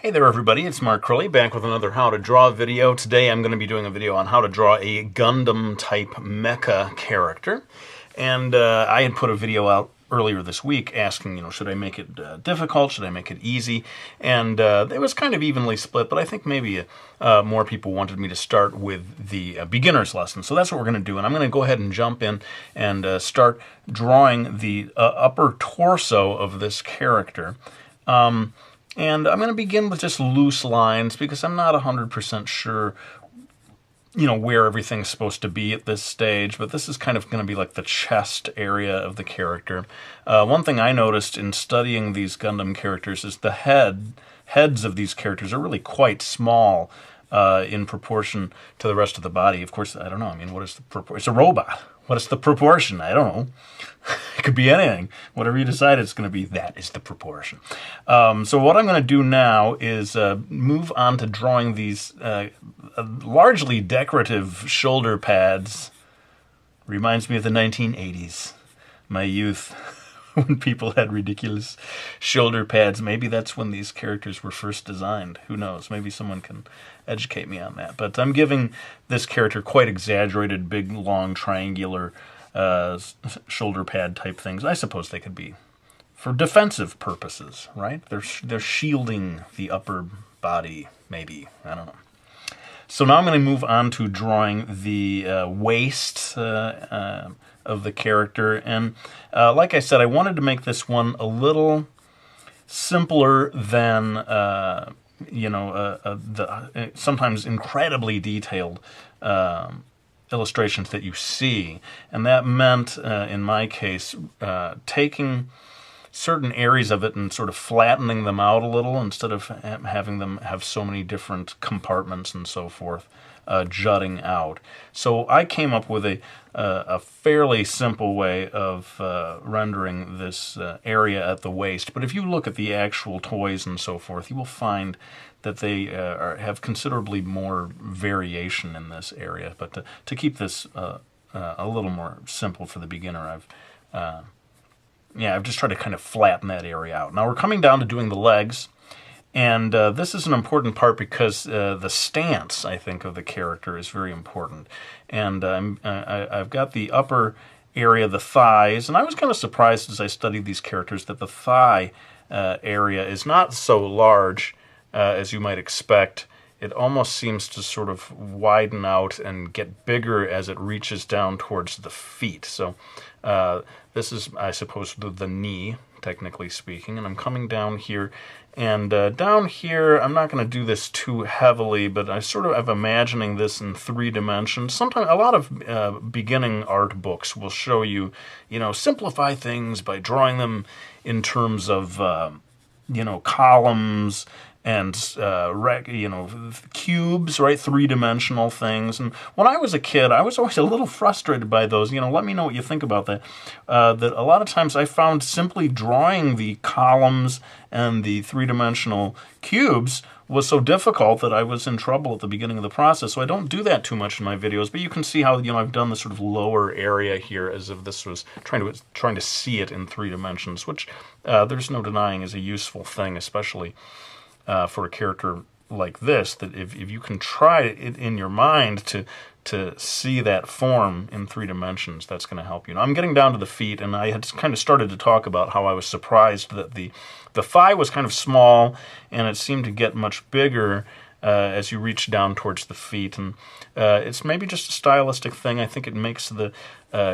Hey there everybody, it's Mark Crowley back with another how to draw video. Today I'm going to be doing a video on how to draw a Gundam type mecha character. And I had put a video out earlier this week asking, should I make it difficult, should I make it easy? And it was kind of evenly split, but I think maybe more people wanted me to start with the beginner's lesson. So that's what we're going to do, and I'm going to go ahead and jump in and start drawing the upper torso of this character. And I'm going to begin with just loose lines because I'm not 100% sure, where everything's supposed to be at this stage. But this is kind of going to be like the chest area of the character. One thing I noticed in studying these Gundam characters is the heads of these characters are really quite small in proportion to the rest of the body. Of course, I don't know. I mean, what is the proportion? It's a robot. What is the proportion? I don't know. It could be anything. Whatever you decide it's going to be, that is the proportion. So what I'm going to do now is move on to drawing these largely decorative shoulder pads. Reminds me of the 1980s, my youth, when people had ridiculous shoulder pads. Maybe that's when these characters were first designed. Who knows? Maybe someone can educate me on that. But I'm giving this character quite exaggerated, big, long, triangular shoulder pad type things. I suppose they could be for defensive purposes, right? They're shielding the upper body, maybe. I don't know. So now I'm going to move on to drawing the waist of the character. And like I said, I wanted to make this one a little simpler than, the sometimes incredibly detailed illustrations that you see. And that meant, in my case, taking certain areas of it and sort of flattening them out a little instead of having them have so many different compartments and so forth jutting out. So I came up with a fairly simple way of rendering this area at the waist. But if you look at the actual toys and so forth, you will find that they have considerably more variation in this area. But to keep this a little more simple for the beginner, I've just tried to kind of flatten that area out. Now we're coming down to doing the legs, and this is an important part because the stance, I think, of the character is very important. And I've got the upper area, the thighs, and I was kind of surprised as I studied these characters that the thigh area is not so large as you might expect. It almost seems to sort of widen out and get bigger as it reaches down towards the feet. So this is, I suppose, the knee, technically speaking. And I'm coming down here. And down here, I'm not going to do this too heavily, but I sort of am imagining this in 3 dimensions. Sometimes a lot of beginning art books will show you, simplify things by drawing them in terms of, columns and cubes, right? 3-dimensional things. And when I was a kid, I was always a little frustrated by those. Let me know what you think about that. That a lot of times I found simply drawing the columns and the 3-dimensional cubes was so difficult that I was in trouble at the beginning of the process. So I don't do that too much in my videos, but you can see how I've done this sort of lower area here as if this was trying to see it in 3 dimensions, which there's no denying is a useful thing, especially for a character like this, that if you can try it in your mind to see that form in 3 dimensions, that's going to help you. Now, I'm getting down to the feet, and I had kind of started to talk about how I was surprised that the thigh was kind of small, and it seemed to get much bigger as you reach down towards the feet. And it's maybe just a stylistic thing. I think it makes the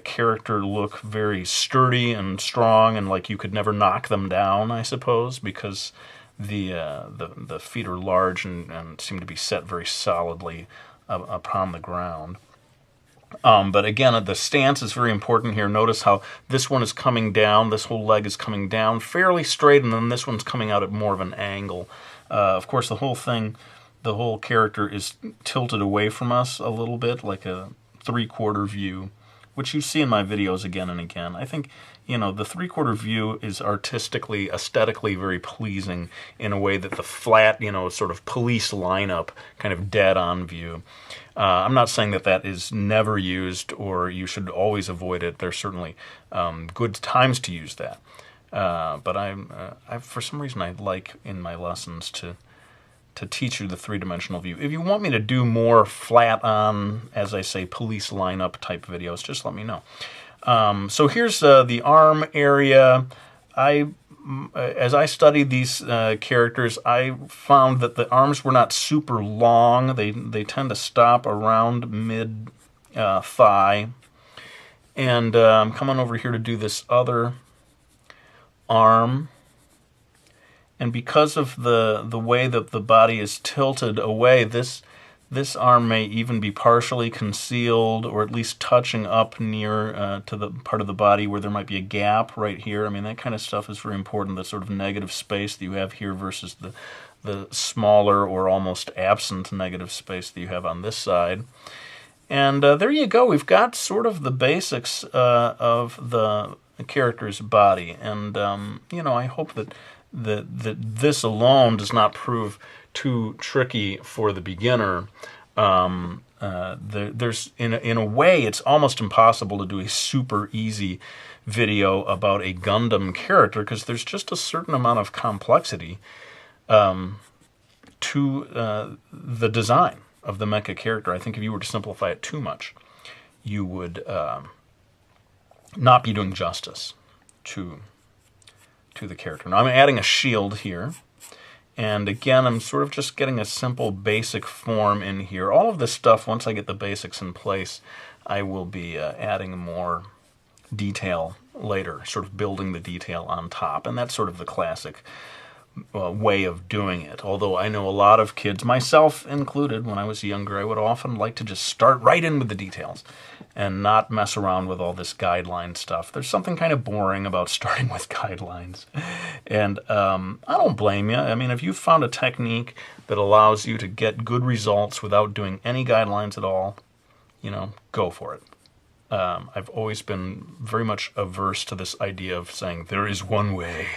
character look very sturdy and strong, and like you could never knock them down, I suppose, because the feet are large and seem to be set very solidly upon the ground. But again, the stance is very important here. Notice how this one is coming down, this whole leg is coming down fairly straight, and then this one's coming out at more of an angle. Of course, the whole character is tilted away from us a little bit, like a 3/4 view, which you see in my videos again and again. I think, the 3/4 view is artistically, aesthetically very pleasing in a way that the flat, sort of police lineup kind of dead-on view. I'm not saying that is never used or you should always avoid it. There's certainly good times to use that. But for some reason I like in my lessons to to teach you the three-dimensional view. If you want me to do more flat-on, as I say, police lineup type videos, just let me know. So here's the arm area. As I studied these characters, I found that the arms were not super long. They tend to stop around mid thigh. And I'm coming over here to do this other arm. And because of the way that the body is tilted away, this arm may even be partially concealed, or at least touching up near to the part of the body where there might be a gap right here. I mean, that kind of stuff is very important, the sort of negative space that you have here versus the smaller or almost absent negative space that you have on this side. And there you go. We've got sort of the basics of the character's body. And, I hope that this alone does not prove too tricky for the beginner. There's in a way, it's almost impossible to do a super easy video about a Gundam character because there's just a certain amount of complexity to the design of the Mecha character. I think if you were to simplify it too much, you would not be doing justice to the character. Now I'm adding a shield here. And again, I'm sort of just getting a simple basic form in here. All of this stuff, once I get the basics in place, I will be adding more detail later, sort of building the detail on top. And that's sort of the classic way of doing it. Although I know a lot of kids, myself included, when I was younger, I would often like to just start right in with the details and not mess around with all this guideline stuff. There's something kind of boring about starting with guidelines. And I don't blame you. I mean, if you found a technique that allows you to get good results without doing any guidelines at all, go for it. I've always been very much averse to this idea of saying, there is one way.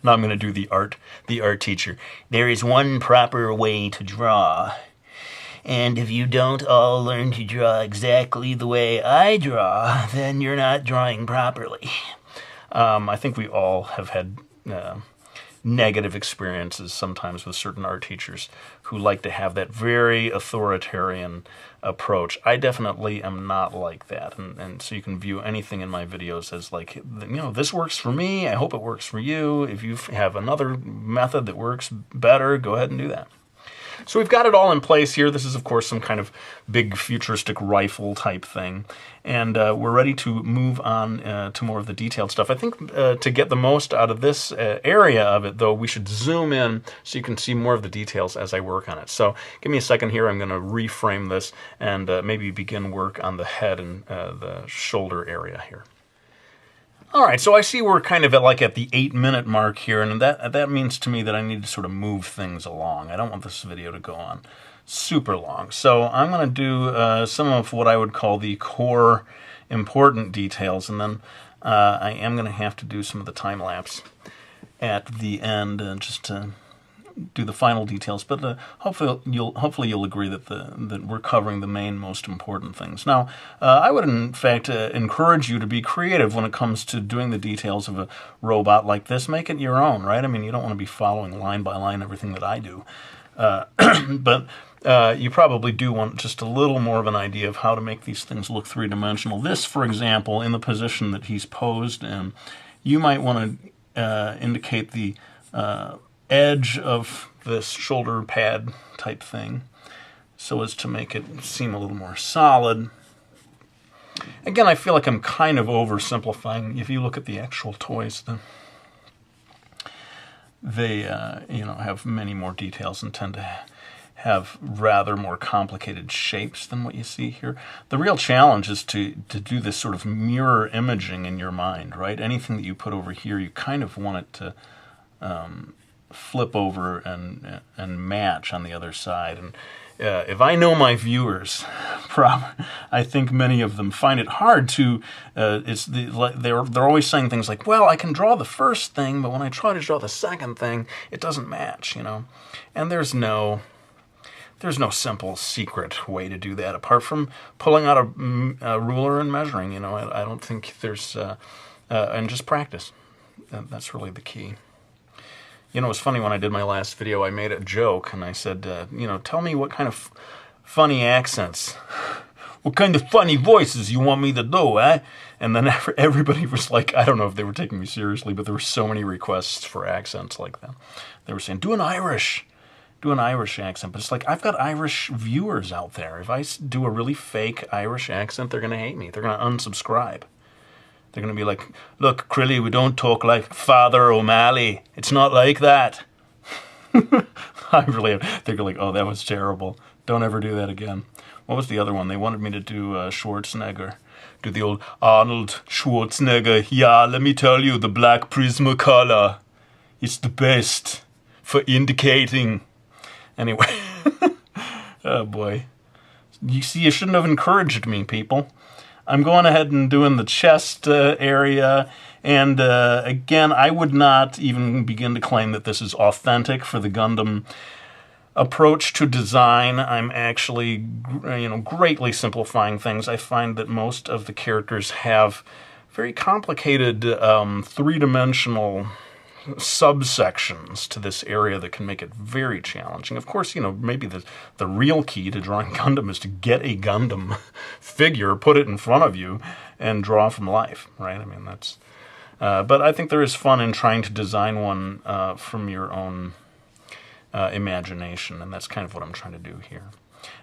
Now I'm going to do the art teacher. There is one proper way to draw. And if you don't all learn to draw exactly the way I draw, then you're not drawing properly. I think we all have had negative experiences sometimes with certain art teachers who like to have that very authoritarian approach. I definitely am not like that, and so you can view anything in my videos as like, this works for me, I hope it works for you. If you have another method that works better, go ahead and do that. So we've got it all in place here. This is, of course, some kind of big futuristic rifle type thing. And we're ready to move on to more of the detailed stuff. I think to get the most out of this area of it, though, we should zoom in so you can see more of the details as I work on it. So give me a second here. I'm going to reframe this and maybe begin work on the head and the shoulder area here. All right, so I see we're kind of at the 8-minute mark here, and that means to me that I need to sort of move things along. I don't want this video to go on super long. So I'm going to do some of what I would call the core important details, and then I am going to have to do some of the time-lapse at the end just to do the final details, but hopefully you'll agree that we're covering the main most important things. Now, I would in fact encourage you to be creative when it comes to doing the details of a robot like this. Make it your own, right? I mean, you don't want to be following line by line everything that I do, but you probably do want just a little more of an idea of how to make these things look three-dimensional. This, for example, in the position that he's posed in, you might want to indicate the edge of this shoulder pad type thing so as to make it seem a little more solid. Again, I feel like I'm kind of oversimplifying. If you look at the actual toys, they have many more details and tend to have rather more complicated shapes than what you see here. The real challenge is to do this sort of mirror imaging in your mind, right? Anything that you put over here, you kind of want it to flip over and match on the other side. And if I know my viewers, I think many of them find it hard to. They're always saying things like, "Well, I can draw the first thing, but when I try to draw the second thing, it doesn't match," And there's no simple secret way to do that apart from pulling out a ruler and measuring. I don't think there's and just practice. That's really the key. You know, it was funny when I did my last video, I made a joke and I said, you know, tell me what kind of funny accents, what kind of funny voices you want me to do, eh? And then everybody was like, I don't know if they were taking me seriously, but there were so many requests for accents like that. They were saying, do an Irish accent. But it's like, I've got Irish viewers out there. If I do a really fake Irish accent, they're going to hate me. They're going to unsubscribe. They're going to be like, look, Crilly, we don't talk like Father O'Malley. It's not like that. I really have. They're like, oh, that was terrible. Don't ever do that again. What was the other one? They wanted me to do Schwarzenegger. Do the old Arnold Schwarzenegger. Yeah, let me tell you, the black Prismacolor. It's the best for indicating. Anyway. Oh, boy. You see, you shouldn't have encouraged me, people. I'm going ahead and doing the chest area, and again, I would not even begin to claim that this is authentic for the Gundam approach to design. I'm actually, greatly simplifying things. I find that most of the characters have very complicated three-dimensional subsections to this area that can make it very challenging. Of course, maybe the real key to drawing Gundam is to get a Gundam figure, put it in front of you, and draw from life, right? I mean, that's... but I think there is fun in trying to design one from your own imagination, and that's kind of what I'm trying to do here.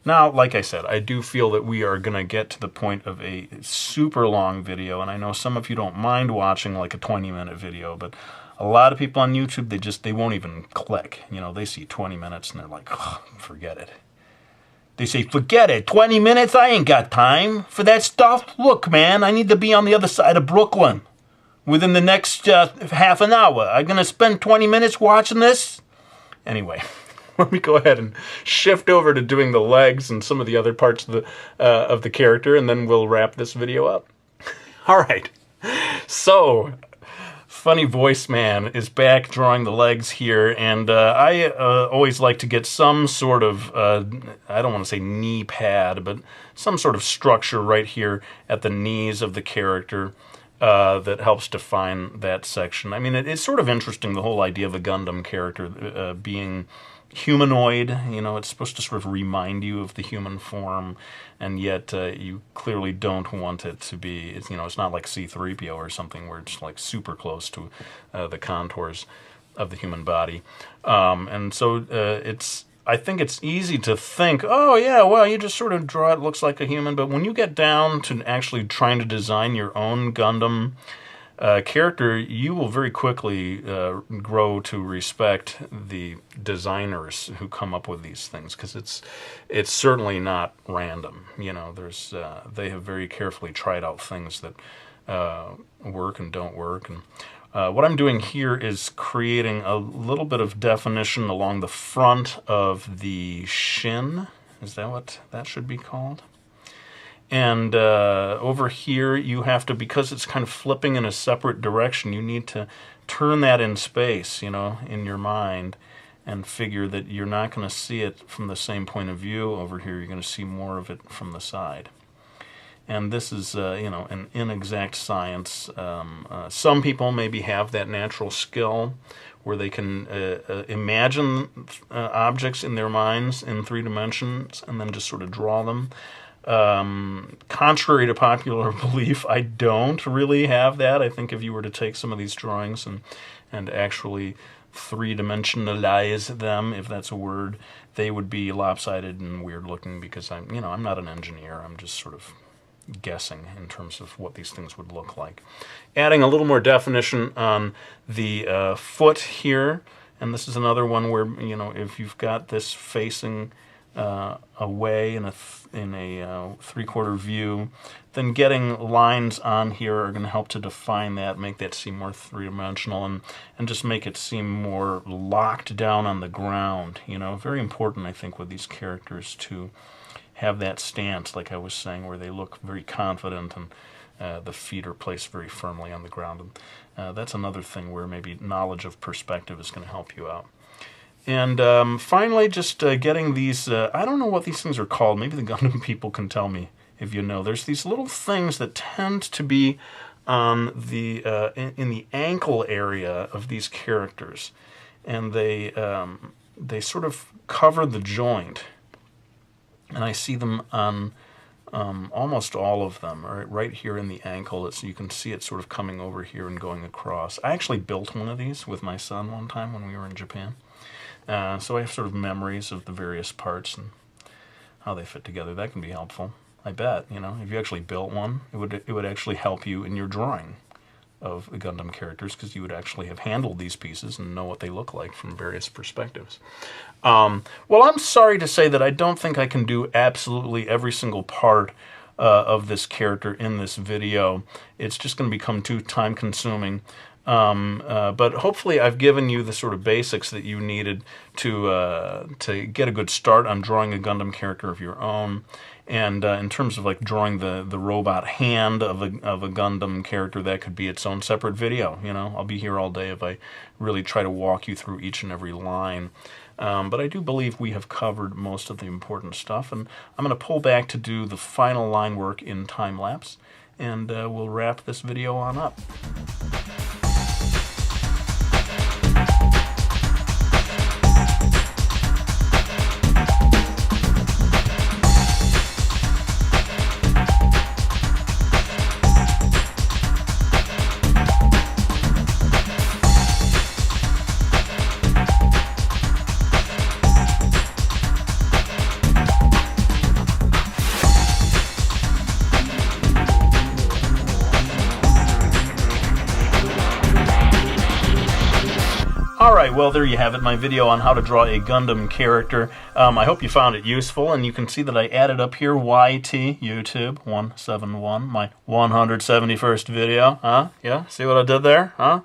Now, like I said, I do feel that we are going to get to the point of a super long video, and I know some of you don't mind watching like a 20-minute video, but a lot of people on YouTube, they won't even click. They see 20 minutes and they're like, oh, forget it. They say, forget it, 20 minutes? I ain't got time for that stuff. Look, man, I need to be on the other side of Brooklyn within the next half an hour. I'm going to spend 20 minutes watching this? Anyway, let me go ahead and shift over to doing the legs and some of the other parts of the character, and then we'll wrap this video up. All right, so... Funny Voice Man is back drawing the legs here, and I always like to get some sort of, I don't want to say knee pad, but some sort of structure right here at the knees of the character that helps define that section. I mean, it's sort of interesting, the whole idea of a Gundam character being humanoid. It's supposed to sort of remind you of the human form, and yet you clearly don't want it to be, it's not like C-3PO or something where it's like super close to the contours of the human body. And so I think it's easy to think, oh yeah, well, you just sort of draw it looks like a human, but when you get down to actually trying to design your own Gundam character, you will very quickly grow to respect the designers who come up with these things, because it's certainly not random. They have very carefully tried out things that work and don't work. And what I'm doing here is creating a little bit of definition along the front of the shin. Is that what that should be called? And over here, you have to, because it's kind of flipping in a separate direction, you need to turn that in space, in your mind, and figure that you're not going to see it from the same point of view. Over here, you're going to see more of it from the side. And this is, an inexact science. Some people maybe have that natural skill where they can imagine objects in their minds in 3 dimensions and then just sort of draw them. Contrary to popular belief, I don't really have that. I think if you were to take some of these drawings and actually 3-dimensionalize them, if that's a word, they would be lopsided and weird looking, because I'm not an engineer. I'm just sort of guessing in terms of what these things would look like. Adding a little more definition on the foot here, and this is another one where, if you've got this facing away in a 3/4 view, then getting lines on here are going to help to define that, make that seem more 3-dimensional, and just make it seem more locked down on the ground. Very important, I think, with these characters to have that stance, like I was saying, where they look very confident and the feet are placed very firmly on the ground. And that's another thing where maybe knowledge of perspective is going to help you out. And finally, just getting these, I don't know what these things are called. Maybe the Gundam people can tell me if you know. There's these little things that tend to be on the in the ankle area of these characters. and they sort of cover the joint, and I see them on almost all of them, right here in the ankle. You can see it sort of coming over here and going across. I actually built one of these with my son one time when we were in Japan. So I have sort of memories of the various parts and how they fit together. That can be helpful. I bet, you know, if you actually built one, it would actually help you in your drawing of the Gundam characters, because you would actually have handled these pieces and know what they look like from various perspectives. Well, I'm sorry to say that I don't think I can do absolutely every single part of this character in this video. It's just going to become too time-consuming. But hopefully I've given you the sort of basics that you needed to get a good start on drawing a Gundam character of your own. And in terms of like drawing the robot hand of a Gundam character, that could be its own separate video. You know, I'll be here all day if I really try to walk you through each and every line. But I do believe we have covered most of the important stuff, and I'm going to pull back to do the final line work in time-lapse, and we'll wrap this video on up. Alright, well there you have it, my video on how to draw a Gundam character. I hope you found it useful, and you can see that I added up here YT, YouTube, 171, my 171st video. Huh? Yeah, see what I did there? Huh?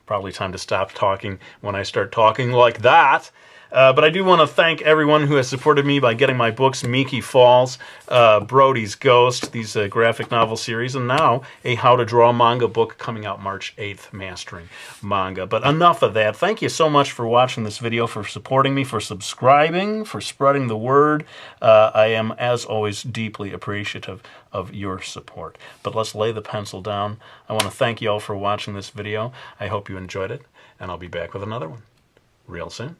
Probably time to stop talking when I start talking like that. But I do want to thank everyone who has supported me by getting my books, Miki Falls, Brody's Ghost, these graphic novel series, and now a How to Draw manga book coming out March 8th, Mastering Manga. But enough of that. Thank you so much for watching this video, for supporting me, for subscribing, for spreading the word. I am, as always, deeply appreciative of your support. But let's lay the pencil down. I want to thank you all for watching this video. I hope you enjoyed it, and I'll be back with another one real soon.